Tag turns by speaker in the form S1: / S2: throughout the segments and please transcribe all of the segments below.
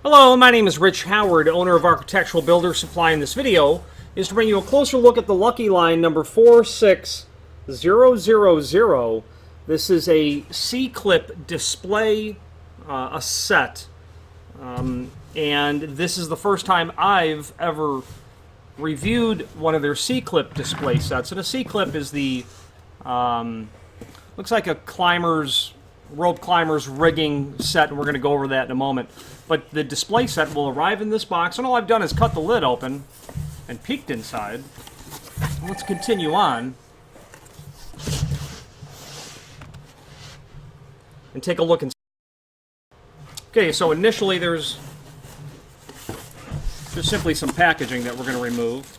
S1: Hello, my name is Rich Howard, owner of Architectural Builder Supply. In this video is to bring you a closer look at the Lucky Line number 46000. This is a CClip Display, a set, and this is the first time I've ever reviewed one of their CClip display sets. And a CClip is the, looks like a rope climber's rigging set, and we're going to go over that in a moment. But the display set will arrive in this box, and all I've done is cut the lid open and peeked inside. Let's continue on and take a look inside. Okay, so initially there's just simply some packaging that we're going to remove.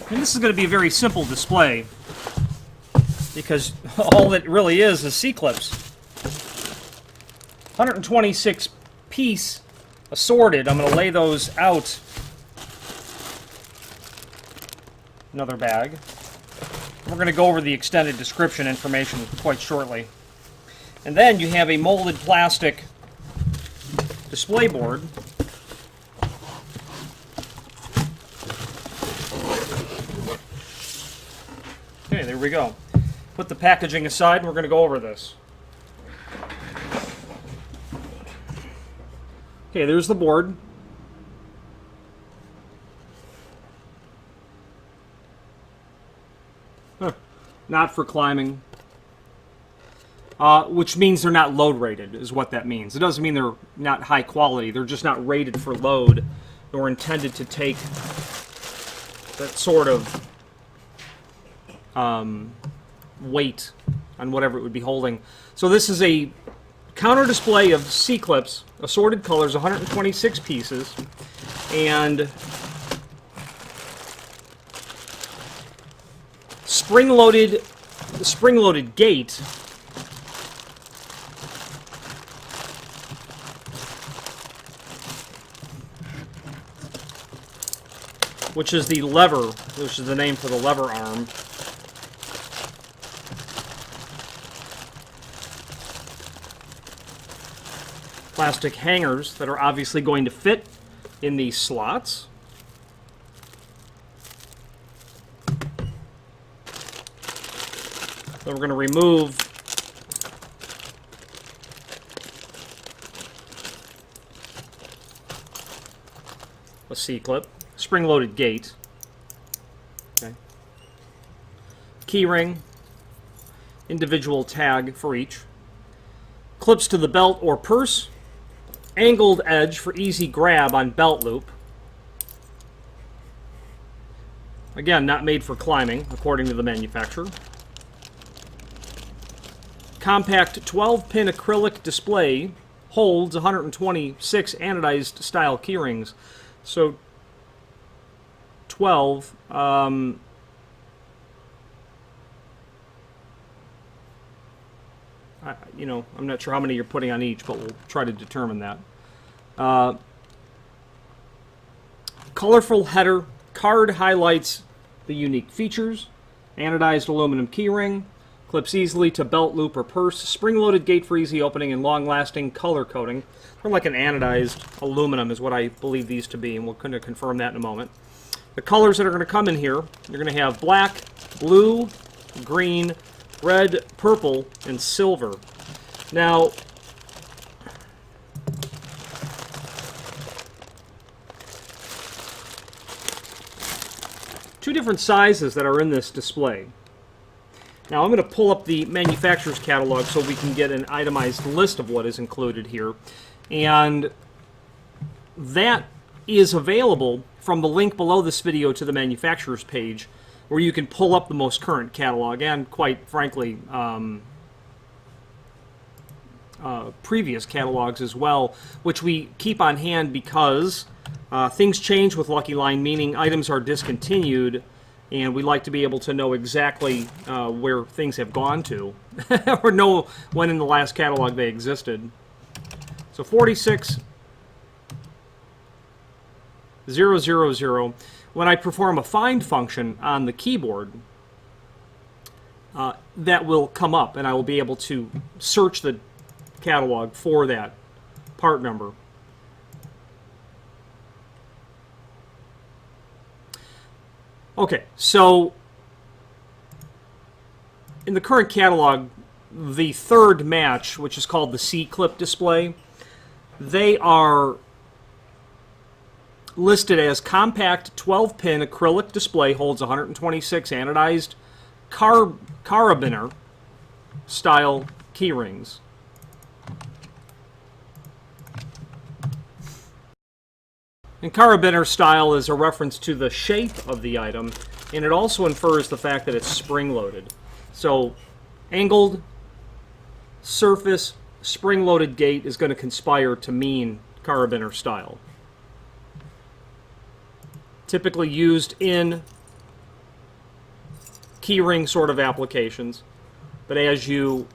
S1: And this is going to be a very simple display, because all it really is CClips. 126 piece assorted. I'm going to lay those out. Another bag. We're going to go over the extended description information quite shortly. And then you have a molded plastic display board. Okay, there we go. Put the packaging aside, and we're going to go over this. Okay, there's the board. Not for climbing. Which means they're not load rated, is what that means. It doesn't mean they're not high quality. They're just not rated for load, nor intended to take that sort of weight on whatever it would be holding. So this is a counter display of CClips, assorted colors, 126 pieces, and spring-loaded gate, which is the lever, which is the name for the lever arm. Plastic hangers that are obviously going to fit in these slots. Then we're going to remove a C-clip, spring-loaded gate, okay. Key ring, individual tag for each, clips to the belt or purse, angled edge for easy grab on belt loop. Again, not made for climbing, according to the manufacturer. Compact 12-pin acrylic display holds 126 anodized style keyrings. So 12. I'm not sure how many you're putting on each, but we'll try to determine that. Colorful header card highlights the unique features. Anodized aluminum keyring. Clips easily to belt loop or purse. Spring-loaded gate for easy opening and long-lasting color coding. They're like an anodized aluminum is what I believe these to be, and we're going to confirm that in a moment. The colors that are going to come in here, you're going to have black, blue, green, red, purple, and silver. Now, two different sizes that are in this display. Now, I'm going to pull up the manufacturer's catalog so we can get an itemized list of what is included here. And that is available from the link below this video to the manufacturer's page, where you can pull up the most current catalog and, quite frankly, previous catalogs as well, which we keep on hand because things change with Lucky Line, meaning items are discontinued, and we like to be able to know exactly where things have gone to, or know when in the last catalog they existed. So 46000. When I perform a find function on the keyboard, that will come up, and I will be able to search the catalog for that part number. Okay, so in the current catalog, the third match, which is called the CClip Display, they are listed as compact 12-pin acrylic display, holds 126 anodized carabiner style key rings. And carabiner style is a reference to the shape of the item, and it also infers the fact that it's spring-loaded. So, angled surface spring-loaded gate is going to conspire to mean carabiner style. Typically used in keyring sort of applications, but as you,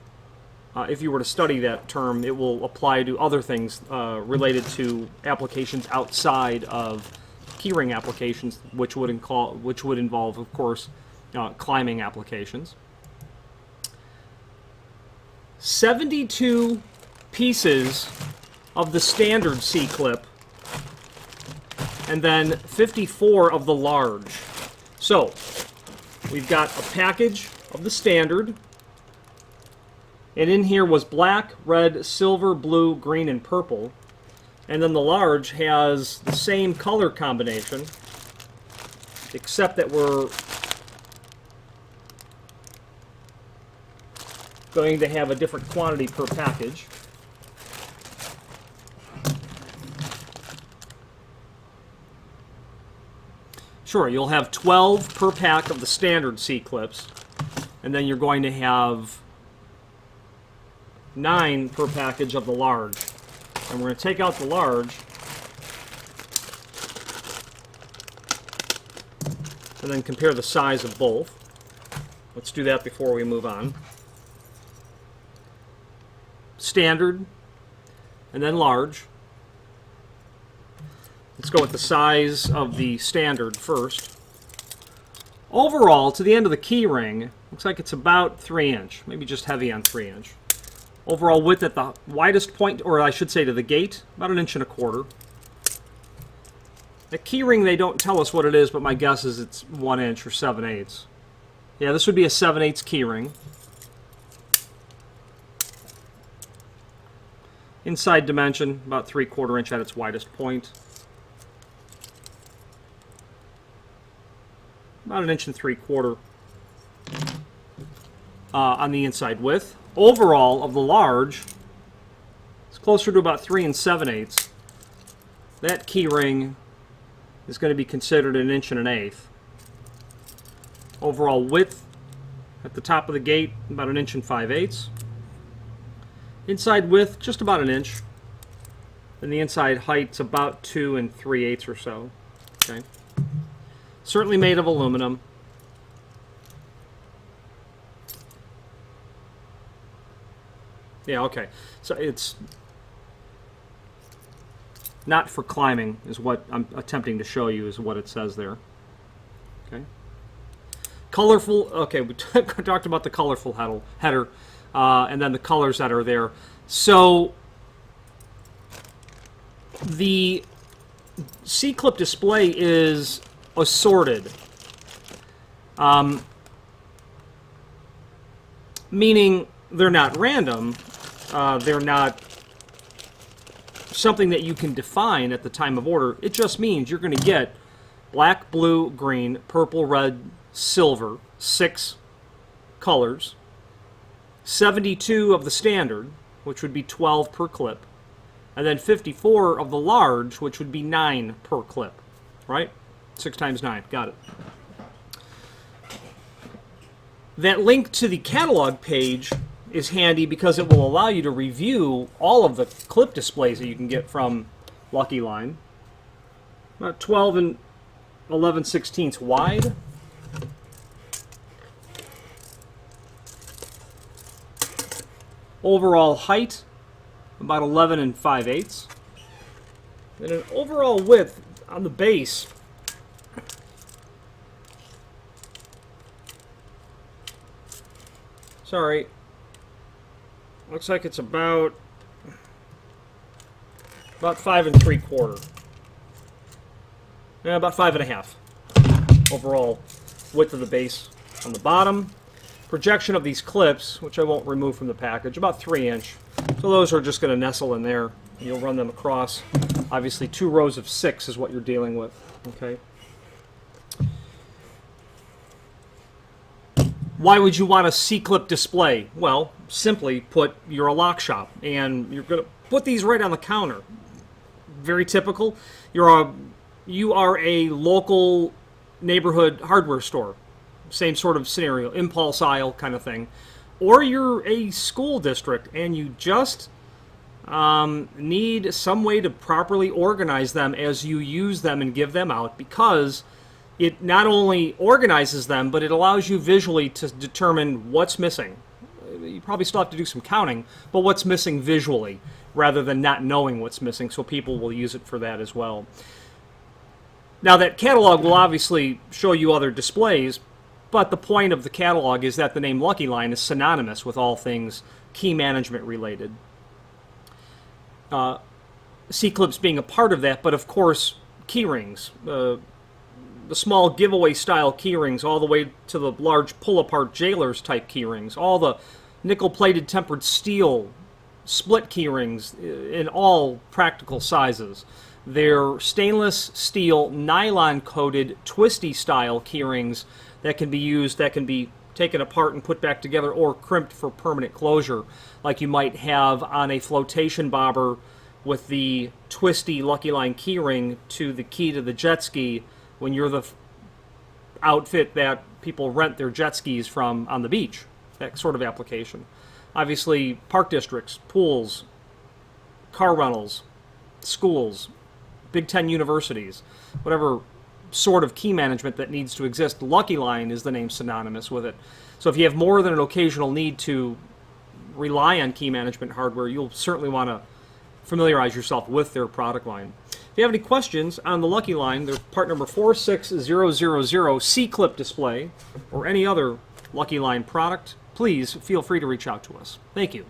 S1: if you were to study that term, it will apply to other things related to applications outside of keyring applications, which would involve, of course, climbing applications. 72 pieces of the standard CClip, and then 54 of the large. So, we've got a package of the standard, and in here was black, red, silver, blue, green, and purple. And then the large has the same color combination, except that we're going to have a different quantity per package. Sure, you'll have 12 per pack of the standard CClips, and then you're going to have 9 per package of the large. And we're going to take out the large, and then compare the size of both. Let's do that before we move on. Standard, and then large. Let's go with the size of the standard first. Overall, to the end of the key ring, looks like it's about 3-inch, maybe just heavy on 3-inch. Overall width at the widest point, or I should say to the gate, about 1.25 inches. The key ring, they don't tell us what it is, but my guess is it's 1 inch or 7/8. Yeah, this would be a 7/8 key ring. Inside dimension, about 3/4 inch at its widest point. About 1.75 inches on the inside width. Overall, of the large, it's closer to about 3 7/8. That key ring is going to be considered 1 1/8 inches. Overall width at the top of the gate, about 1 5/8 inches. Inside width, just about 1 inch. And the inside height's about 2 3/8 or so. Okay. Certainly made of aluminum. Yeah, okay. So it's not for climbing, is what I'm attempting to show you, is what it says there. Okay. Colorful, okay, we talked about the colorful header, and then the colors that are there. So the CClip display is assorted, meaning they're not random, they're not something that you can define at the time of order. It just means you're going to get black, blue, green, purple, red, silver, 6 colors, 72 of the standard, which would be 12 per clip, and then 54 of the large, which would be 9 per clip, right? 6 times 9, got it. That link to the catalog page is handy because it will allow you to review all of the clip displays that you can get from Lucky Line. About 12 11/16 wide. Overall height, about 11 5/8. And an overall width on the base, sorry, looks like it's about about 5 3/4. Yeah, about 5 1/2 overall width of the base on the bottom. Projection of these clips, which I won't remove from the package, about 3-inch. So those are just going to nestle in there. You'll run them across. Obviously, 2 rows of 6 is what you're dealing with. Okay. Why would you want a CClip display? Well, simply put, you're a lock shop, and you're going to put these right on the counter. Very typical. You are a local neighborhood hardware store. Same sort of scenario, impulse aisle kind of thing. Or you're a school district, and you just need some way to properly organize them as you use them and give them out, because it not only organizes them, but it allows you visually to determine what's missing. You probably still have to do some counting, but what's missing visually, rather than not knowing what's missing, so people will use it for that as well. Now, that catalog will obviously show you other displays, but the point of the catalog is that the name Lucky Line is synonymous with all things key management related. CClips being a part of that, but of course, key rings. The small giveaway style key rings, all the way to the large pull-apart jailers type key rings, all the nickel-plated tempered steel split key rings in all practical sizes. They're stainless steel, nylon-coated, twisty style key rings that can be used, that can be taken apart and put back together, or crimped for permanent closure, like you might have on a flotation bobber with the twisty Lucky Line key ring to the key to the jet ski when you're the outfit that people rent their jet skis from on the beach. That sort of application. Obviously, park districts, pools, car rentals, schools, Big Ten universities, whatever sort of key management that needs to exist, Lucky Line is the name synonymous with it. So if you have more than an occasional need to rely on key management hardware, you'll certainly want to familiarize yourself with their product line. If you have any questions on the Lucky Line, their part number 46000 CClip display, or any other Lucky Line product, please feel free to reach out to us. Thank you.